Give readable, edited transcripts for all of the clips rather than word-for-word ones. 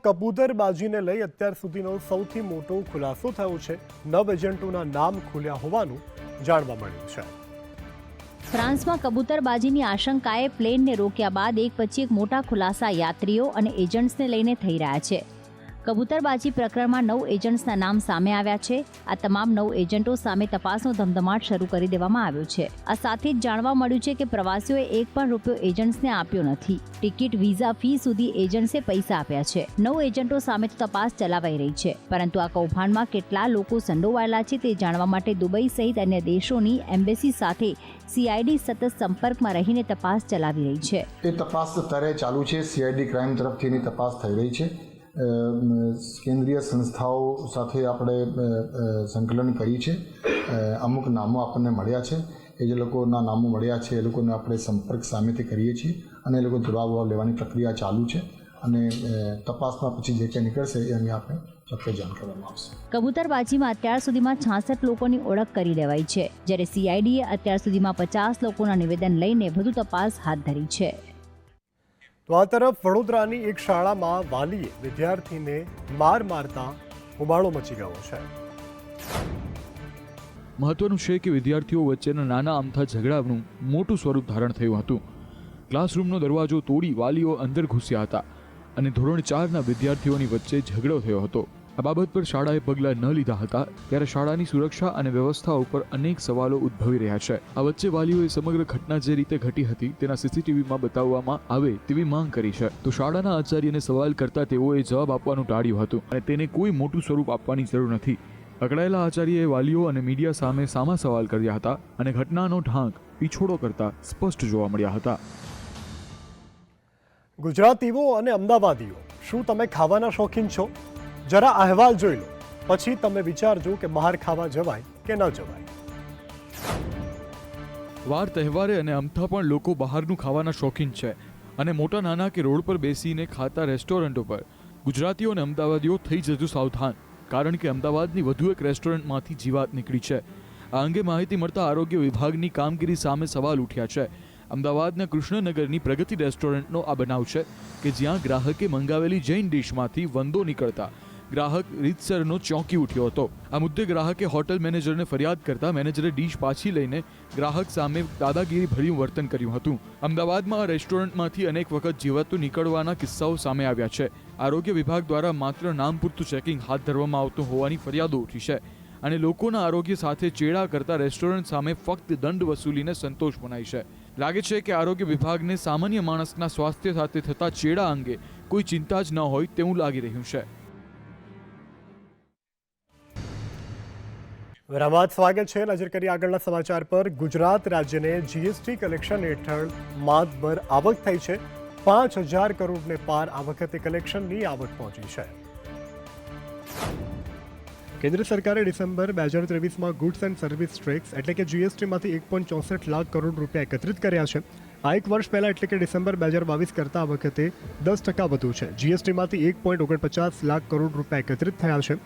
કબૂતરબાજીને લઈ અત્યાર સુધીનો સૌથી મોટો ખુલાસો થયો છે। 9 એજન્ટોના નામ ખુલ્યા હોવાનું જાણવા મળ્યું છે। ફ્રાન્સમાં કબૂતરબાજીની આશંકાએ પ્લેનને રોક્યા બાદ એક પછી એક મોટા ખુલાસા યાત્રીઓ અને એજન્ટ્સને લઈને થઈ રહ્યા છે। કબૂતરબાજી પ્રકરણમાં 9 એજન્ટ્સના નામ સામે આવ્યા છે। આ તમામ 9 એજન્ટો સામે તપાસનો ધમધમાટ શરૂ કરી દેવામાં આવ્યો છે। આ સાથે જ જાણવા મળ્યું છે કે પ્રવાસીઓએ એક પણ રૂપિયો એજન્ટ્સને આપ્યો નથી। ટિકિટ, વિઝા ફી સુધી એજન્ટ્સે પૈસા આપ્યા છે। 9 એજન્ટો સામે તો તપાસ ચલાવાઈ રહી છે, પરંતુ આ કૌભાંડમાં કેટલા લોકો સંડોવાયેલા છે તે જાણવા માટે દુબઈ સહિત અન્ય દેશોની એમ્બેસી સાથે સીઆઈડી સતત સંપર્કમાં રહીને તપાસ ચલાવી રહી છે। એ તપાસ અત્યારે ચાલુ છે। સીઆઈડી ક્રાઇમ તરફથી એની તપાસ થઈ રહી છે। કેન્દ્રીય સંસ્થાઓ સાથે આપણે સંકલન કરી છે। અમુક નામો આપણને મળ્યા છે। એ જે લોકોના નામો મળ્યા છે એ લોકોને આપણે સંપર્ક સામેથી કરીએ છીએ અને એ લોકો જવાબ લેવાની પ્રક્રિયા ચાલુ છે અને તપાસમાં પછી જે કંઈ નીકળશે એ અંગે આપણે ચોક્કસ જાણ કરવામાં આવશે। કબૂતરબાજીમાં અત્યાર સુધીમાં 66 લોકોની ઓળખ કરી લેવાઈ છે, જ્યારે સીઆઈડીએ અત્યાર સુધીમાં 50 લોકોના નિવેદન લઈને વધુ તપાસ હાથ ધરી છે। તો આ તરફ વડોદરાની એક શાળામાં વાલીએ વિદ્યાર્થીને મારતા હોબાળો મચી ગયો છે। મહત્વનું છે કે વિદ્યાર્થીઓ વચ્ચેના નાના અમથા ઝઘડાનું મોટું સ્વરૂપ ધારણ થયું હતું। ક્લાસરૂમનો દરવાજો તોડી વાલીઓ અંદર ઘૂસ્યા હતા અને ધોરણ 4ના વિદ્યાર્થીઓની વચ્ચે ઝઘડો થયો હતો। આ બાબત પર શાળાએ પગલાં ન લીધા હતા ત્યારે શાળાની સુરક્ષા અને વ્યવસ્થા ઉપર અનેક સવાલો ઉદ્ભવી રહ્યા છે। આ વચ્ચે વાલીઓએ સમગ્ર ઘટના જે રીતે ઘટી હતી તેના સીસીટીવીમાં બતાવવામાં આવે તેવી માંગ કરી છે। તો શાળાના આચાર્યને સવાલ કરતા તેઓએ જવાબ આપવાનું ટાળ્યું હતું અને તેને કોઈ મોટું સ્વરૂપ આપવાની જરૂર નથી। અકળાયેલા આચાર્યએ વાલીઓ અને મીડિયા સામે સામા સવાલ કર્યા હતા અને ઘટનાનો ઢાંક પીછોડો કરતા સ્પષ્ટ જોવા મળ્યા હતા। ગુજરાતીઓ અને અમદાવાદીઓ, શું તમે ખાવાના શોખીન છો? જરા અહેવાલ જોઈ લો, પછી તમે વિચારજો કે બહાર ખાવા જવાય કે ન જવાય। વાર તહેવારે અને અમથા પણ લોકો બહારનું ખાવાના શોખીન છે અને મોટા નાના કે રોડ પર બેસીને ખાતા રેસ્ટોરન્ટો પર ગુજરાતીઓ અને અમદાવાદીઓ થઈ જજો સાવધાન, કારણ કે અમદાવાદની વધુ એક રેસ્ટોરન્ટમાંથી જીવાત નીકળી છે। આ અંગે માહિતી મળતા આરોગ્ય વિભાગની કામગીરી સામે સવાલ ઉઠ્યા છે। અમદાવાદના કૃષ્ણનગરની પ્રગતિ રેસ્ટોરન્ટનો આ બનાવ છે કે જ્યાં ગ્રાહકે મંગાવેલી જૈન ડિશમાંથી વંદો નીકળતા ગ્રાહક રીતસરનો ચોંકી ઉઠ્યો હતો। આ મુદ્દે ગ્રાહકે હોટેલ મેનેજરને ફરિયાદ કરતા મેનેજરે ડીશ પાછી લઈને ગ્રાહક સામે દાદાગીરી ભર્યું વર્તન કર્યું હતું। અમદાવાદમાં આ રેસ્ટોરન્ટમાંથી અનેક વખત જીવાતો નીકળવાના કિસ્સાઓ સામે આવ્યા છે। આરોગ્ય વિભાગ દ્વારા માત્ર નામ પૂરતું ચેકિંગ હાથ ધરવામાં આવતું હોવાની ફરિયાદો ઉઠી છે અને લોકોના આરોગ્ય સાથે ચેડા કરતા રેસ્ટોરન્ટ સામે ફક્ત દંડ વસૂલીને સંતોષ મનાય છે। લાગે છે કે આરોગ્ય વિભાગને સામાન્ય માણસના સ્વાસ્થ્ય સાથે થતા ચેડા અંગે કોઈ ચિંતા જ ન હોય તેવું લાગી રહ્યું છે। વિરામબાદ સ્વાગત છે। નજર કરીએ આગળના સમાચાર પર। ગુજરાત રાજ્યને જીએસટી કલેક્શન હેઠળ માતબર આવક થઈ છે। 5,000 કરોડને પાર આ વખતે કલેક્શનની આવક પહોંચી છે। કેન્દ્ર સરકારે ડિસેમ્બર 2023માં ગુડ્સ એન્ડ સર્વિસ ટેક્સ એટલે કે જીએસટીમાંથી 1.64 લાખ કરોડ રૂપિયા એકત્રિત કર્યા છે। આ એક વર્ષ પહેલા એટલે કે ડિસેમ્બર 2022 કરતાં આ વખતે 10% વધુ છે। જીએસટીમાંથી 1.49 લાખ કરોડ રૂપિયા એકત્રિત થયા છે।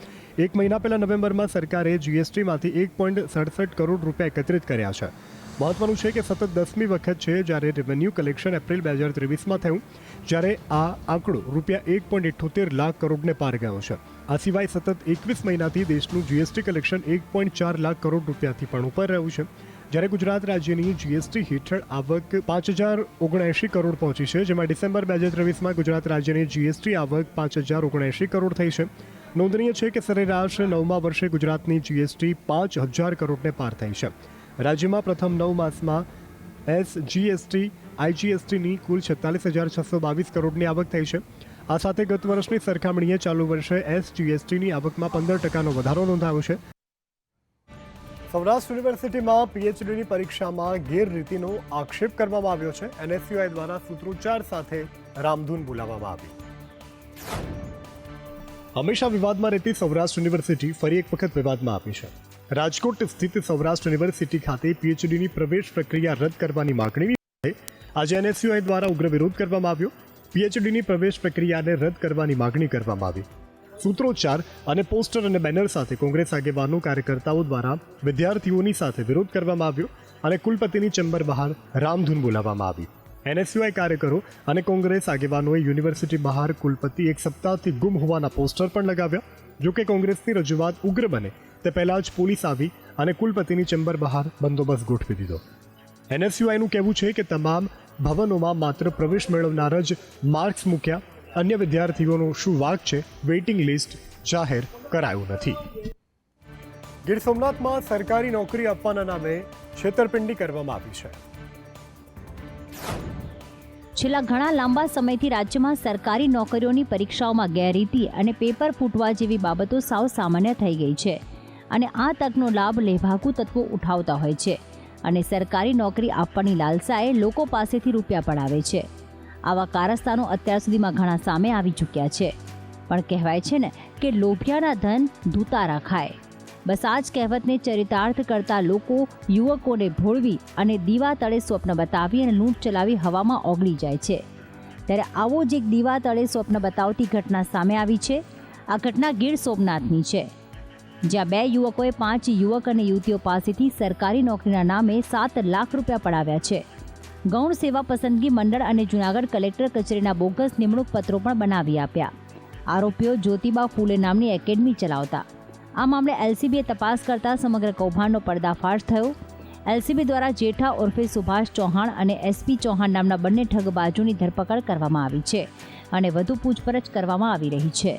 એક મહિના પહેલા નવેમ્બરમાં સરકારે જીએસટીમાંથી 1.67 કરોડ રૂપિયા એકત્રિત કર્યા છે। મહત્વનું છે કે સતત 10મી વખત છે જ્યારે રેવન્યુ કલેક્શન એપ્રિલ 2023માં થયું, જ્યારે આ આંકડો રૂપિયા 1.78 લાખ કરોડને પાર ગયો છે। આ સિવાય સતત 21 મહિનાથી દેશનું જીએસટી કલેક્શન 1.4 લાખ કરોડ રૂપિયાથી પણ ઉપર રહ્યું છે, જ્યારે ગુજરાત રાજ્યની જીએસટી હેઠળ આવક 5,079 કરોડ પહોંચી છે, જેમાં ડિસેમ્બર 2023માં ગુજરાત રાજ્યની જીએસટી આવક 5,079 કરોડ થઈ છે। નોંધનીય છે કે સરેરાશ 9મા વર્ષે ગુજરાતની જીએસટી 5,000 કરોડને પાર થઈ છે। રાજ્યમાં પ્રથમ 9 માસમાં એસજીએસટી આઈજીએસટીની કુલ 46,622 કરોડની આવક થઈ છે। આ સાથે ગત વર્ષની સરખામણીએ ચાલુ વર્ષે એસજીએસટીની આવકમાં 15%નો વધારો નોંધાયો છે। સૌરાષ્ટ્ર યુનિવર્સિટીમાં પીએચડીની પરીક્ષામાં ગેરરીતિનો આક્ષેપ કરવામાં આવ્યો છે। એનએસયુઆઈ દ્વારા સૂત્રોચ્ચાર સાથે રામધૂન બોલાવવામાં આવી। હંમેશા વિવાદમાં રહેતી સૌરાષ્ટ્ર યુનિવર્સિટી ફરી એક વખત વિવાદમાં આવી છે। રાજકોટ સ્થિત સૌરાષ્ટ્ર યુનિવર્સિટી ખાતે પીએચડીની પ્રવેશ પ્રક્રિયા રદ કરવાની માગણી આજે એનએસયુઆઈ દ્વારા ઉગ્ર વિરોધ કરવામાં આવ્યો। પીએચડીની પ્રવેશ પ્રક્રિયાને રદ કરવાની માગણી કરવામાં આવી। સૂત્રોચ્ચાર અને પોસ્ટર અને બેનર સાથે કોંગ્રેસ આગેવાનો કાર્યકર્તાઓ દ્વારા વિદ્યાર્થીઓની સાથે વિરોધ કરવામાં આવ્યો અને કુલપતિની ચેમ્બર બહાર રામધૂન બોલાવવામાં આવી। એનએસયુઆઈ કાર્યકરો અને કોંગ્રેસ આગેવાનોએ યુનિવર્સિટી બહાર કુલપતિ એક સપ્તાહથી ગુમ હોવાના પોસ્ટર પણ લગાવ્યા. જોકે કોંગ્રેસની રજૂઆત ઉગ્ર બને તે પહેલાં જ પોલીસ આવી અને કુલપતિની ચેમ્બર બહાર બંદોબસ્ત ગોઠવી દીધો. એનએસયુઆઈનું કહેવું છે કે તમામ ભવનોમાં માત્ર પ્રવેશ મેળવનાર જ માર્ક્સ મૂક્યા. અન્ય વિદ્યાર્થીઓનો શું વાંક છે? વેઇટિંગ લિસ્ટ જાહેર કરાયું નથી. ગીર સોમનાથમાં સરકારી નોકરી આપવાના નામે છેતરપિંડી કરવામાં આવી છે. છેલ્લા ઘણા લાંબા સમયથી રાજ્યમાં સરકારી નોકરીઓની પરીક્ષાઓમાં ગેરરીતિ અને પેપર ફૂટવા જેવી બાબતો સાવ સામાન્ય થઈ ગઈ છે અને આ તકનો લાભ લેભાગુ તત્વો ઉઠાવતા હોય છે અને સરકારી નોકરી આપવાની લાલસાએ લોકો પાસેથી રૂપિયા પડાવે છે. આવા કારસ્તાનો અત્યાર સુધીમાં ઘણા સામે આવી ચૂક્યા છે. પણ કહેવાય છે ને કે લોભિયાના ધન ધૂતા રખાય. બસ આ જ કહેવતને ચરિતાર્થ કરતા લોકો યુવકોને ભોળવી અને દીવા તળે સ્વપ્ન બતાવી અને લૂંટ ચલાવી હવામાં ઓગળી જાય છે. ત્યારે આવો જ એક દીવા તળે સ્વપ્ન બતાવતી ઘટના સામે આવી છે. આ ઘટના ગીર સોમનાથની છે, જ્યાં 2 યુવકોએ 5 યુવક અને યુવતીઓ પાસેથી સરકારી નોકરીના નામે 7 લાખ રૂપિયા પડાવ્યા છે. ગૌણ સેવા પસંદગી મંડળ અને જૂનાગઢ કલેક્ટર કચેરીના બોગસ નિમણૂક પત્રો પણ બનાવી આપ્યા. આરોપીઓ જ્યોતિબા ફૂલે નામની એકેડમી ચલાવતા. આ મામલે એલસીબીએ તપાસ કરતા સમગ્ર કૌભાંડનો પર્દાફાશ થયો. એલસીબી દ્વારા જેઠા ઉર્ફે સુભાષ ચૌહાણ અને એસપી ચૌહાણ નામના બંને ઠગબાજોની ધરપકડ કરવામાં આવી છે અને વધુ પૂછપરછ કરવામાં આવી રહી છે.